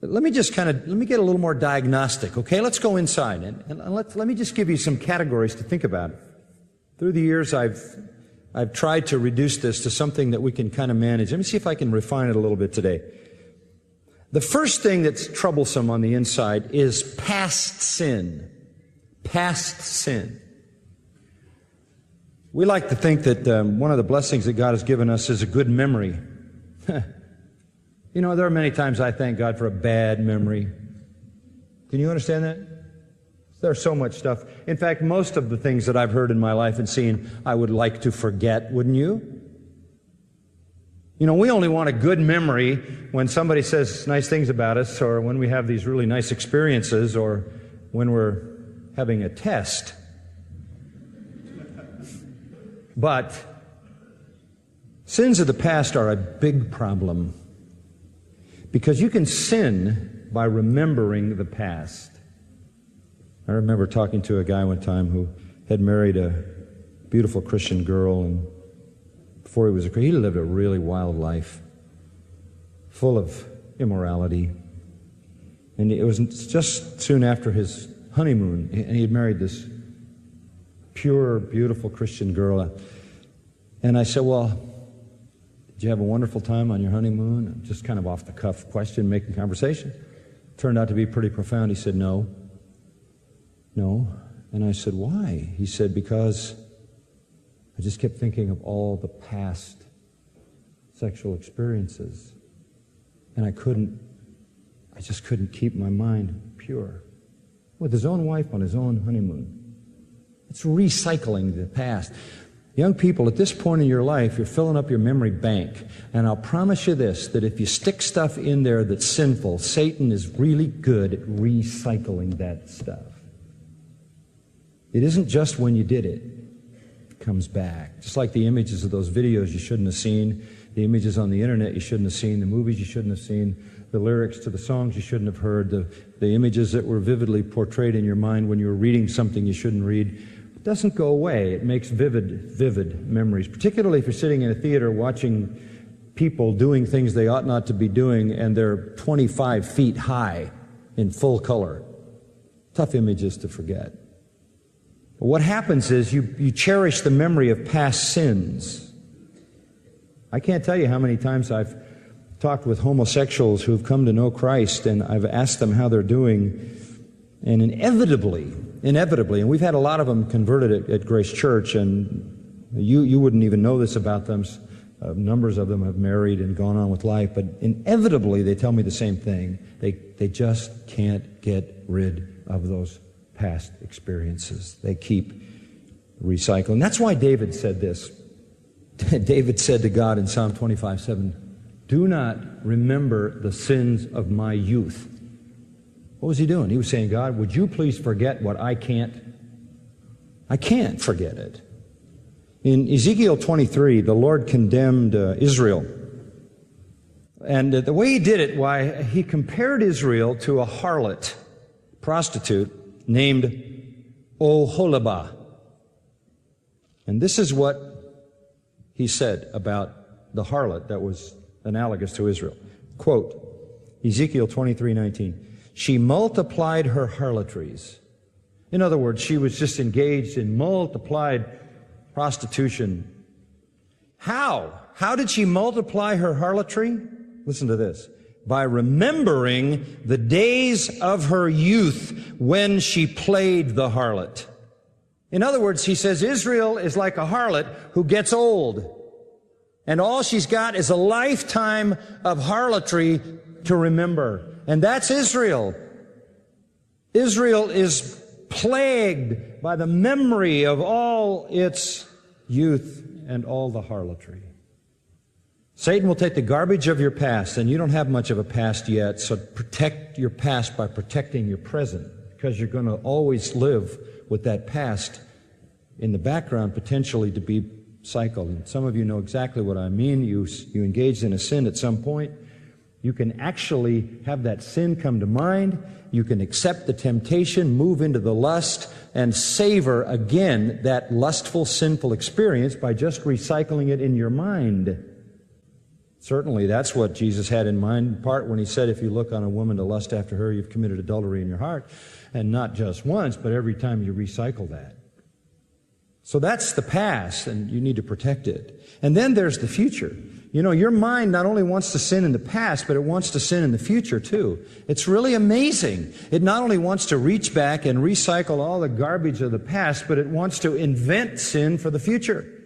Let me get a little more diagnostic, okay? Let's go inside and let me just give you some categories to think about. Through the years, I've tried to reduce this to something that we can kind of manage. Let me see if I can refine it a little bit today. The first thing that's troublesome on the inside is past sin. Past sin. We like to think that one of the blessings that God has given us is a good memory. You know, there are many times I thank God for a bad memory. Can you understand that? There's so much stuff. In fact, most of the things that I've heard in my life and seen, I would like to forget, wouldn't you? You know, we only want a good memory when somebody says nice things about us, or when we have these really nice experiences, or when we're having a test. But sins of the past are a big problem, because you can sin by remembering the past. I remember talking to a guy one time who had married a beautiful Christian girl, and before he was a Christian, he lived a really wild life, full of immorality. And it was just soon after his honeymoon, and he had married this pure, beautiful Christian girl. And I said, well, did you have a wonderful time on your honeymoon? Just kind of off-the-cuff question, making conversation. Turned out to be pretty profound. He said, no. And I said, why? He said, because I just kept thinking of all the past sexual experiences. And I just couldn't keep my mind pure. With his own wife on his own honeymoon. It's recycling the past. Young people, at this point in your life, you're filling up your memory bank. And I'll promise you this, that if you stick stuff in there that's sinful, Satan is really good at recycling that stuff. It isn't just when you did it. It comes back. Just like the images of those videos you shouldn't have seen, the images on the internet you shouldn't have seen, the movies you shouldn't have seen, the lyrics to the songs you shouldn't have heard, the images that were vividly portrayed in your mind when you were reading something you shouldn't read. It doesn't go away. It makes vivid memories, particularly if you're sitting in a theater watching people doing things they ought not to be doing, and they're 25 feet high in full color. Tough images to forget. But what happens is you cherish the memory of past sins. I can't tell you how many times I've talked with homosexuals who've come to know Christ, and I've asked them how they're doing, and inevitably, and we've had a lot of them converted at Grace Church, and you wouldn't even know this about them. Numbers of them have married and gone on with life, but inevitably they tell me the same thing. They just can't get rid of those past experiences. They keep recycling. That's why David said this. David said to God in Psalm 25:7, "Do not remember the sins of my youth." What was he doing? He was saying, God, would you please forget what I can't forget it. In Ezekiel 23, the Lord condemned Israel. And the way he did it, why, he compared Israel to a harlot, prostitute, named Oholibah. And this is what he said about the harlot that was analogous to Israel. Quote, Ezekiel 23:19. She multiplied her harlotries. In other words, she was just engaged in multiplied prostitution. How? How did she multiply her harlotry? Listen to this. By remembering the days of her youth when she played the harlot. In other words, he says Israel is like a harlot who gets old, and all she's got is a lifetime of harlotry to remember. And that's Israel. Israel is plagued by the memory of all its youth and all the harlotry. Satan will take the garbage of your past, and you don't have much of a past yet, so protect your past by protecting your present, because you're going to always live with that past in the background, potentially to be cycled. And some of you know exactly what I mean. You engaged in a sin at some point. You can actually have that sin come to mind. You can accept the temptation, move into the lust, and savor again that lustful, sinful experience by just recycling it in your mind. Certainly, that's what Jesus had in mind, in part when he said, if you look on a woman to lust after her, you've committed adultery in your heart. And not just once, but every time you recycle that. So that's the past, and you need to protect it. And then there's the future. You know, your mind not only wants to sin in the past, but it wants to sin in the future too. It's really amazing. It not only wants to reach back and recycle all the garbage of the past, but it wants to invent sin for the future.